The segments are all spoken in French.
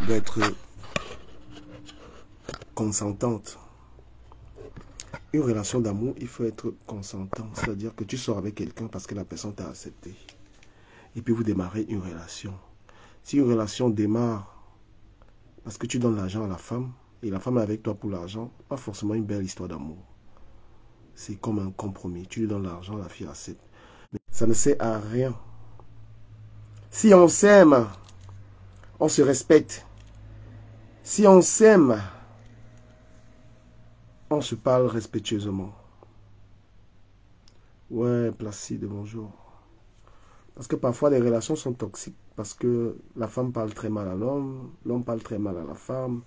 doit être consentante. Une relation d'amour, il faut être consentant. C'est-à-dire que tu sors avec quelqu'un parce que la personne t'a accepté. Et puis vous démarrez une relation. Si une relation démarre parce que tu donnes l'argent à la femme, et la femme est avec toi pour l'argent, pas forcément une belle histoire d'amour. C'est comme un compromis. Tu lui donnes l'argent, la fille accepte. Mais ça ne sert à rien. Si on s'aime, on se respecte. Si on s'aime, on se parle respectueusement. Ouais, Placide, bonjour. Parce que parfois les relations sont toxiques. Parce que la femme parle très mal à l'homme, l'homme parle très mal à la femme.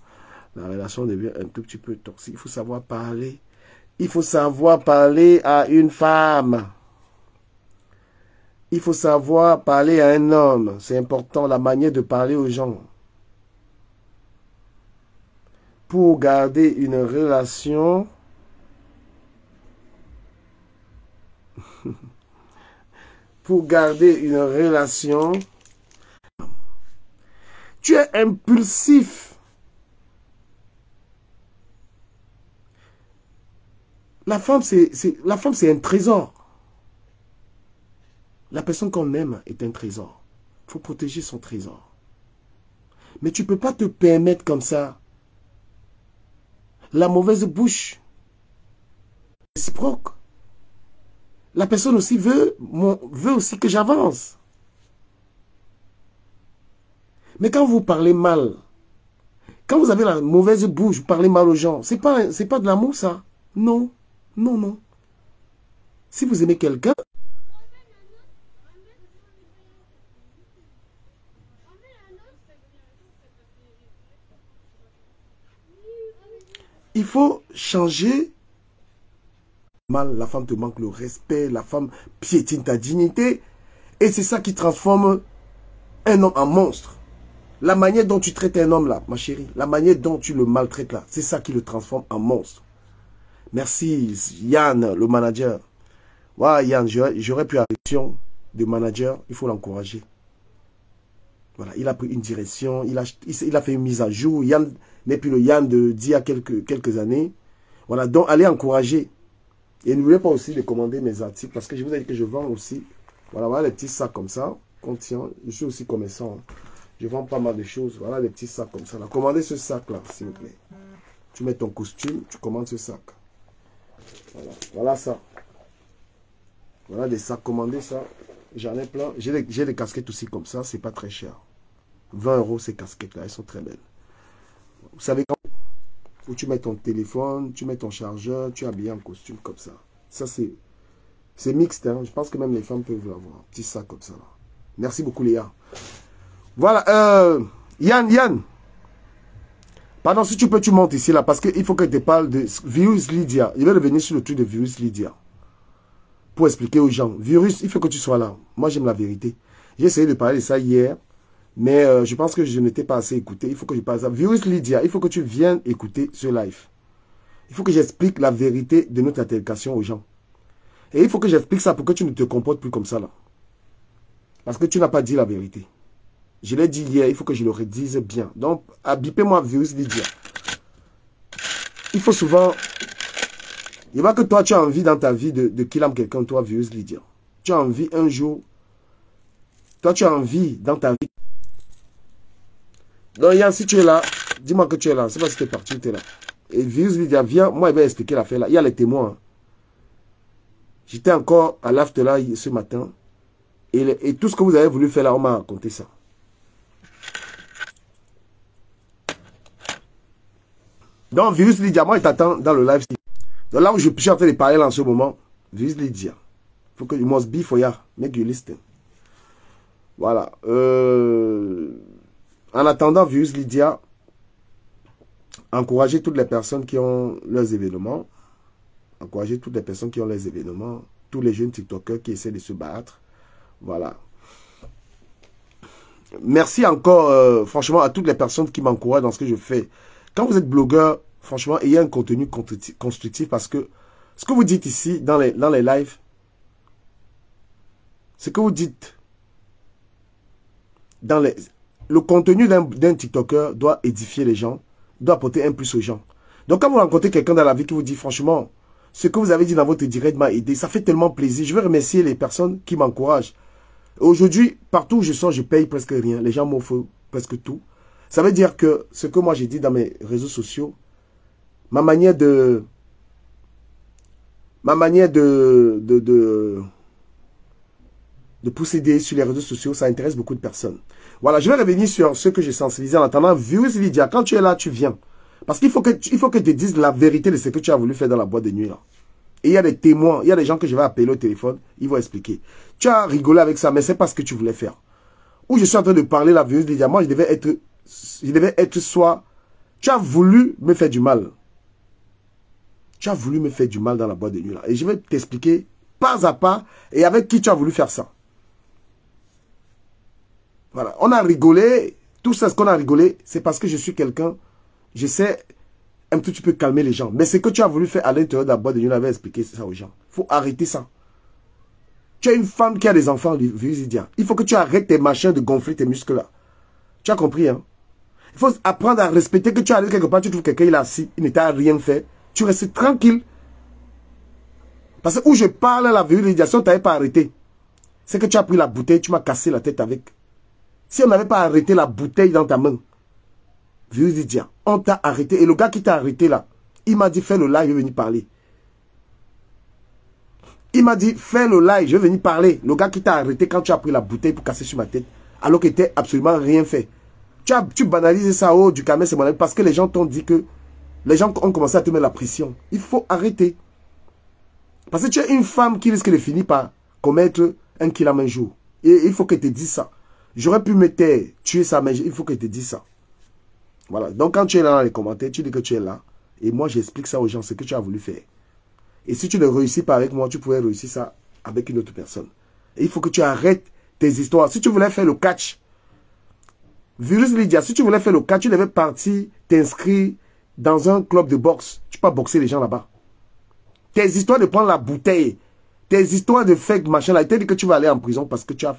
La relation devient un tout petit peu toxique. Il faut savoir parler. Il faut savoir parler à une femme. Il faut savoir parler à un homme. C'est important, la manière de parler aux gens. Pour garder une relation, pour garder une relation, tu es impulsif. La femme, c'est un trésor. La personne qu'on aime est un trésor. Il faut protéger son trésor. Mais tu ne peux pas te permettre comme ça. La mauvaise bouche. Réciproque. La personne aussi veut aussi que j'avance. Mais quand vous parlez mal, quand vous avez la mauvaise bouche, vous parlez mal aux gens, c'est pas de l'amour ça. Non, non, non. Si vous aimez quelqu'un, il faut changer. Mal, la femme te manque le respect, la femme piétine ta dignité. Et c'est ça qui transforme un homme en monstre. La manière dont tu traites un homme là, ma chérie, la manière dont tu le maltraites là, c'est ça qui le transforme en monstre. Merci Yann, le manager. Ouais, Yann, j'aurais pu avoir une direction de manager, il faut l'encourager. Voilà, il a pris une direction, il a fait une mise à jour. Yann n'est plus le Yann d'il y a quelques années. Voilà, donc allez encourager. Et n'oubliez pas aussi de commander mes articles parce que je vous ai dit que je vends aussi. Voilà, voilà les petits sacs comme ça. Contient, je suis aussi commerçant. Je vends pas mal de choses. Voilà les petits sacs comme ça. Là. Commandez ce sac là, s'il vous plaît. Tu mets ton costume, tu commandes ce sac. Voilà, voilà ça. Voilà des sacs, commandez ça. J'en ai plein. J'ai des casquettes aussi comme ça, c'est pas très cher. 20 € ces casquettes là, elles sont très belles. Vous savez quand où tu mets ton téléphone, tu mets ton chargeur, tu es habillé en costume comme ça. Ça c'est mixte, hein. Je pense que même les femmes peuvent avoir un petit sac comme ça. Là. Merci beaucoup Léa. Voilà, Yann. Pardon, si tu peux, tu montes ici là, parce qu'il faut que je te parle de Virus Lydia. Je vais revenir sur le truc de Virus Lydia. Pour expliquer aux gens. Virus, il faut que tu sois là. Moi, j'aime la vérité. J'ai essayé de parler de ça hier. Mais je pense que je n'étais pas assez écouté. Il faut que je parle de ça. Virus Lydia, il faut que tu viennes écouter ce live. Il faut que j'explique la vérité de notre altercation aux gens. Et il faut que j'explique ça pour que tu ne te comportes plus comme ça là. Parce que tu n'as pas dit la vérité. Je l'ai dit hier, il faut que je le redise bien. Donc, bipez-moi Virus Lydia. Il faut souvent... Il va que toi, tu as envie dans ta vie de qu'il aime quelqu'un, toi, Virus Lydia. Tu as envie un jour... Toi, tu as envie dans ta vie... Donc, Yann, si tu es là, dis-moi que tu es là. C'est pas si tu es parti, tu es là. Et Virus Lydia, viens, moi, il va expliquer l'affaire là. Il y a les témoins. J'étais encore à l'after là ce matin. Et tout ce que vous avez voulu faire là, on m'a raconté ça. Donc, Virus Lydia, moi, il t'attend dans le live. Donc, là où je suis en train de parler là en ce moment, Virus Lydia. Il faut que you must be for ya. Make you listen. Voilà. En attendant, Virus Lydia, encouragez toutes les personnes qui ont leurs événements. Encouragez toutes les personnes qui ont leurs événements. Tous les jeunes TikTokers qui essaient de se battre. Voilà. Merci encore, franchement, à toutes les personnes qui m'encouragent dans ce que je fais. Quand vous êtes blogueur, franchement, ayez un contenu constructif parce que ce que vous dites ici, dans les lives, ce que vous dites le contenu d'un TikToker doit édifier les gens, doit apporter un plus aux gens. Donc quand vous rencontrez quelqu'un dans la vie qui vous dit franchement, ce que vous avez dit dans votre direct m'a aidé, ça fait tellement plaisir. Je veux remercier les personnes qui m'encouragent. Aujourd'hui, partout où je sors, je paye presque rien. Les gens m'offrent presque tout. Ça veut dire que ce que moi j'ai dit dans mes réseaux sociaux, ma manière de procéder sur les réseaux sociaux, ça intéresse beaucoup de personnes. Voilà, je vais revenir sur ce que j'ai sensibilisé en attendant. Virus Lydia, quand tu es là, tu viens. Parce qu'il faut que tu te dises la vérité de ce que tu as voulu faire dans la boîte de nuit là. Et il y a des témoins, il y a des gens que je vais appeler au téléphone, ils vont expliquer. Tu as rigolé avec ça, mais c'est pas ce que tu voulais faire. Où je suis en train de parler, la Virus Lydia, moi je devais être soit... Tu as voulu me faire du mal. Tu as voulu me faire du mal dans la boîte de nuit là. Et je vais t'expliquer pas à pas et avec qui tu as voulu faire ça. Voilà, on a rigolé. Tout ça, ce qu'on a rigolé, c'est parce que je suis quelqu'un, je sais un petit peu calmer les gens. Mais ce que tu as voulu faire à l'intérieur de la boîte de nuit, on avait expliqué ça aux gens. Il faut arrêter ça. Tu as une femme qui a des enfants, Lydia. Il faut que tu arrêtes tes machins de gonfler tes muscles là. Tu as compris, hein? Il faut apprendre à respecter que tu arrives quelque part, tu trouves quelqu'un, il est assis, il n'était rien fait. Tu restes tranquille. Parce que où je parle, la Lydia, si on ne t'avait pas arrêté, c'est que tu as pris la bouteille, tu m'as cassé la tête avec. Si on n'avait pas arrêté la bouteille dans ta main, Lydia, on t'a arrêté. Et le gars qui t'a arrêté là, il m'a dit fais le live, je vais venir parler. Il m'a dit fais le live, je vais venir parler. Le gars qui t'a arrêté quand tu as pris la bouteille pour casser sur ma tête, alors qu'il n'était absolument rien fait. Tu banalises ça, oh, du camé, c'est mon ami, parce que les gens t'ont dit que les gens ont commencé à te mettre la pression. Il faut arrêter. Parce que tu es une femme qui risque de finir par commettre un kill un jour. Et il faut que tu te dises ça. J'aurais pu me taire, tuer ça, mais il faut que tu te dises ça. Voilà. Donc quand tu es là dans les commentaires, tu dis que tu es là. Et moi, j'explique ça aux gens, ce que tu as voulu faire. Et si tu ne réussis pas avec moi, tu pourrais réussir ça avec une autre personne. Et il faut que tu arrêtes tes histoires. Si tu voulais faire le catch, Virus Lydia, si tu voulais faire le catch, tu devais partir t'inscrire dans un club de boxe. Tu peux pas boxer les gens là-bas. Tes histoires de prendre la bouteille, tes histoires de fake machin là, tu dit que tu vas aller en prison parce que tu as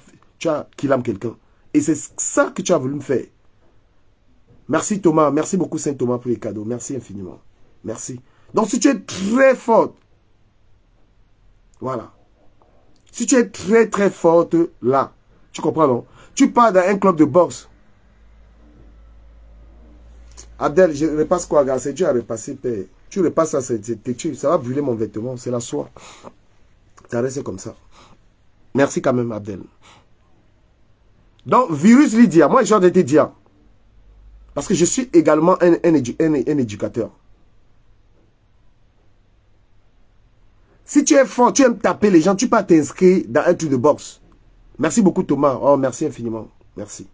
killé quelqu'un. Et c'est ça que tu as voulu me faire. Merci Thomas, merci beaucoup Saint Thomas pour les cadeaux. Merci infiniment. Merci. Donc si tu es très forte, voilà. Si tu es très très forte là, tu comprends non? Tu pars dans un club de boxe. Abdel, je repasse quoi, gars? C'est dur à repasser, père. Tu repasses ça, ça va brûler mon vêtement, c'est la soie. Ça reste comme ça. Merci quand même, Abdel. Donc, Virus Lydia, moi j'ai envie de te dire, parce que je suis également un éducateur. Si tu es fort, tu aimes taper les gens, tu peux t'inscrire dans un truc de boxe. Merci beaucoup Thomas. Oh, merci infiniment. Merci.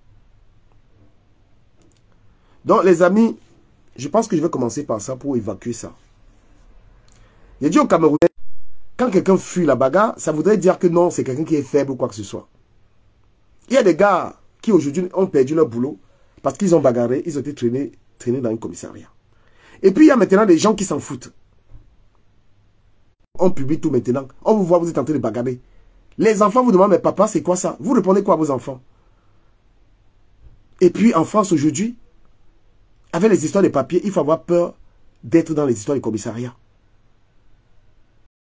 Donc les amis, je pense que je vais commencer par ça pour évacuer ça. J'ai dit au Camerounais, quand quelqu'un fuit la bagarre, ça voudrait dire que non, c'est quelqu'un qui est faible ou quoi que ce soit. Il y a des gars qui aujourd'hui ont perdu leur boulot parce qu'ils ont bagarré, ils ont été traînés dans un commissariat. Et puis il y a maintenant des gens qui s'en foutent. On publie tout maintenant. On vous voit, vous êtes en train de bagarrer. Les enfants vous demandent, mais papa, c'est quoi ça? Vous répondez quoi à vos enfants? Et puis en France aujourd'hui, avec les histoires de papier, il faut avoir peur d'être dans les histoires de commissariat.